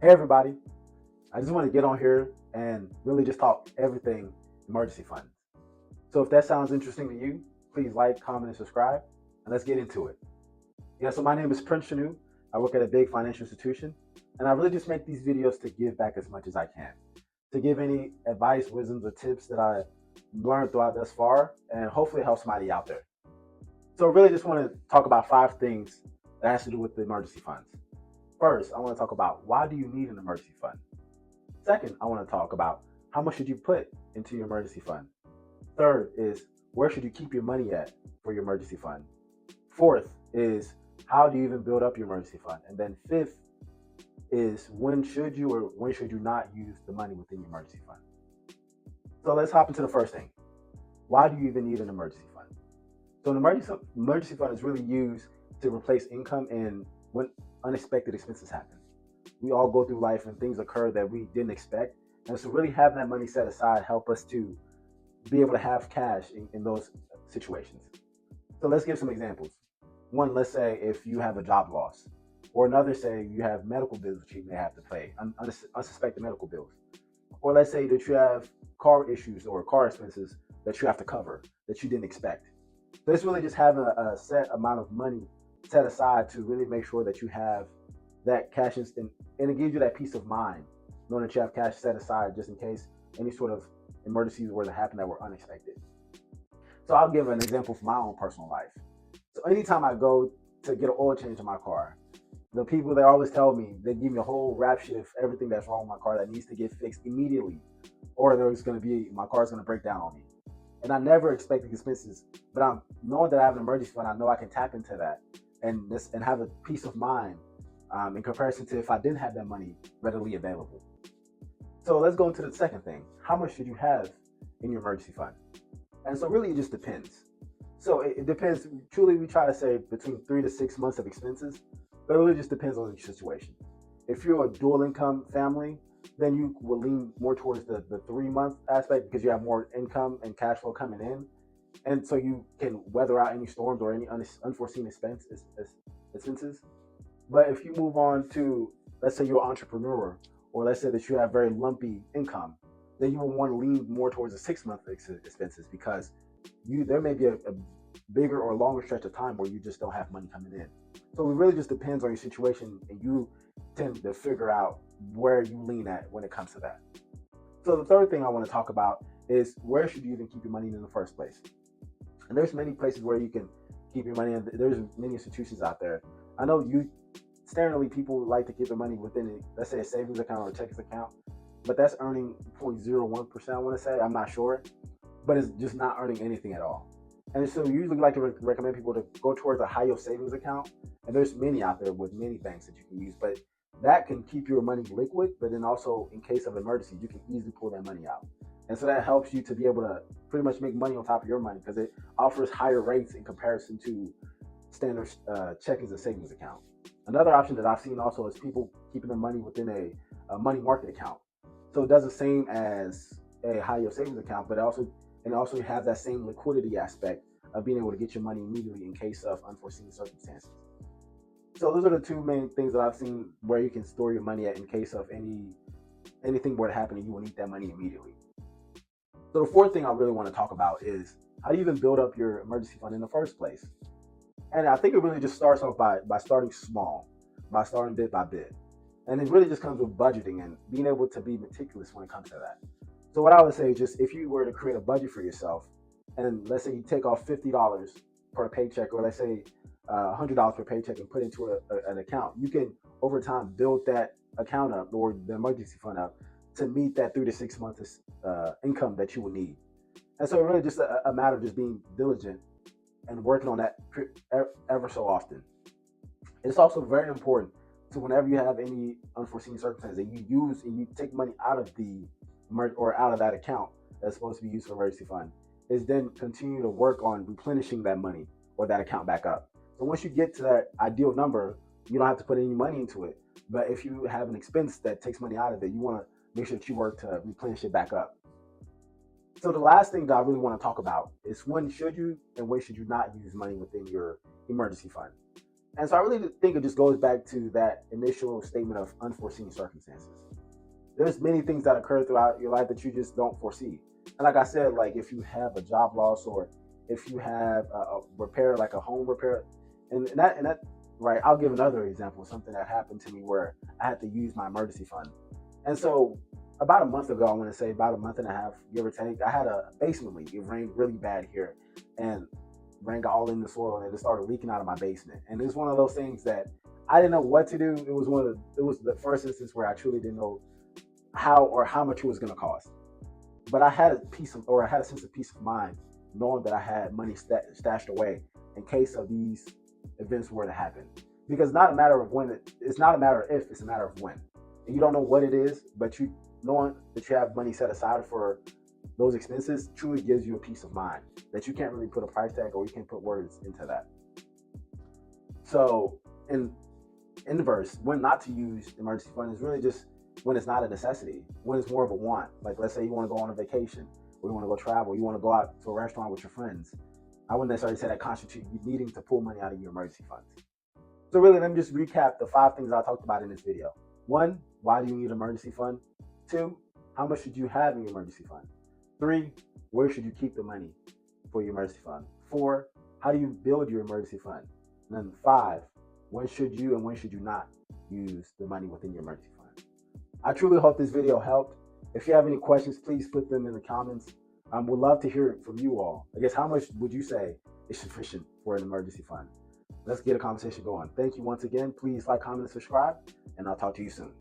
Hey everybody, I just want to get on here and really just talk everything emergency funds. So if that sounds interesting to you, please like, comment, and subscribe, and let's get into it. Yeah, so my name is Prince Chanu. I work at a big financial institution, and I really just make these videos to give back as much as I can, to give any advice, wisdoms, or tips that I learned throughout thus far, and hopefully help somebody out there. So really just want to talk about 5 things that has to do with the emergency funds. First, I want to talk about why do you need an emergency fund? Second, I want to talk about how much should you put into your emergency fund. Third is where should you keep your money at for your emergency fund. Fourth is how do you even build up your emergency fund? And then fifth is when should you or when should you not use the money within your emergency fund. So let's hop into the first thing. Why do you even need an emergency fund? So an emergency fund is really used to replace income and when unexpected expenses happen. We all go through life and things occur that we didn't expect. And so really having that money set aside help us to be able to have cash in those situations. So let's give some examples. One, let's say if you have a job loss, or another, say you have medical bills that you may have to pay, unsuspected medical bills. Or let's say that you have car issues or car expenses that you have to cover that you didn't expect. So it's really just having a set amount of money set aside to really make sure that you have that cash and it gives you that peace of mind knowing that you have cash set aside just in case any sort of emergencies were to happen that were unexpected. So I'll give an example from my own personal life. So anytime I go to get an oil change in my car, the people they always tell me, they give me a whole rap sheet of everything that's wrong with my car that needs to get fixed immediately, or there's going to be my car's going to break down on me. And I never expect the expenses, but I'm knowing that I have an emergency fund, I know I can tap into that and have a peace of mind in comparison to if I didn't have that money readily available. So let's go into the second thing. How much should you have in your emergency fund? And so really it just depends. So it depends. Truly, we try to say between 3 to 6 months of expenses, but it really just depends on your situation. If you're a dual income family, then you will lean more towards the 3 month aspect because you have more income and cash flow coming in. And so you can weather out any storms or any unforeseen expenses. But if you move on to, let's say you're an entrepreneur, or let's say that you have very lumpy income, then you will want to lean more towards the 6 month expenses because there may be a bigger or longer stretch of time where you just don't have money coming in. So it really just depends on your situation, and you tend to figure out where you lean at when it comes to that. So the third thing I want to talk about is where should you even keep your money in the first place? And there's many places where you can keep your money in. There's many institutions out there. I know you standardly people like to keep their money within, let's say, a savings account or a checking account, but that's earning 0.01%. I want to say, I'm not sure, but it's just not earning anything at all. And so we usually like to recommend people to go towards a high yield savings account. And there's many out there with many banks that you can use, but that can keep your money liquid. But then also, in case of emergency, you can easily pull that money out. And so that helps you to be able to pretty much make money on top of your money because it offers higher rates in comparison to standard checkings and savings account. Another option that I've seen also is people keeping their money within a money market account. So it does the same as a high yield savings account, but it also has that same liquidity aspect of being able to get your money immediately in case of unforeseen circumstances. So those are the two main things that I've seen where you can store your money at in case of anything were to happen and you will need that money immediately. So the fourth thing I really want to talk about is how do you even build up your emergency fund in the first place? And I think it really just starts off by starting small, by starting bit by bit. And it really just comes with budgeting and being able to be meticulous when it comes to that. So what I would say is just if you were to create a budget for yourself, and let's say you take off $50 per paycheck, or let's say $100 per paycheck and put into an account, you can over time build that account up or the emergency fund up to meet that 3 to 6 months income that you will need. And so really just a matter of just being diligent and working on that ever so often. It's also very important to whenever you have any unforeseen circumstances that you use and you take money out of the or out of that account that's supposed to be used for emergency fund, is then continue to work on replenishing that money or that account back up. So once you get to that ideal number, you don't have to put any money into it. But if you have an expense that takes money out of it, you want to make sure that you work to replenish it back up. So the last thing that I really want to talk about is when should you and when should you not use money within your emergency fund. And so I really think it just goes back to that initial statement of unforeseen circumstances. There's many things that occur throughout your life that you just don't foresee. And like I said, like if you have a job loss or if you have a repair, like a home repair, and that right, I'll give another example, something that happened to me where I had to use my emergency fund. And so about a month ago, I want to say about a month and a half, give or take, I had a basement leak. It rained really bad here, and rain got all in the soil, and it started leaking out of my basement. And it's one of those things that I didn't know what to do. It was the first instance where I truly didn't know how much it was going to cost. But I had a sense of peace of mind knowing that I had money stashed away in case of these events were to happen. Because not a matter of when it's not a matter of if, it's a matter of when. And you don't know what it is, but you knowing that you have money set aside for those expenses truly gives you a peace of mind that you can't really put a price tag or you can't put words into that. So in inverse, when not to use the emergency fund is really just when it's not a necessity, when it's more of a want. Like let's say you want to go on a vacation, or you want to go travel, you want to go out to a restaurant with your friends. I wouldn't necessarily say that constitute you needing to pull money out of your emergency funds. So really, let me just recap the 5 things I talked about in this video. 1, why do you need an emergency fund? 2, how much should you have in your emergency fund? 3, where should you keep the money for your emergency fund? 4, how do you build your emergency fund? And then 5, when should you and when should you not use the money within your emergency fund? I truly hope this video helped. If you have any questions, please put them in the comments. Would love to hear it from you all. I guess how much would you say is sufficient for an emergency fund? Let's get a conversation going. Thank you once again. Please like, comment, and subscribe, and I'll talk to you soon.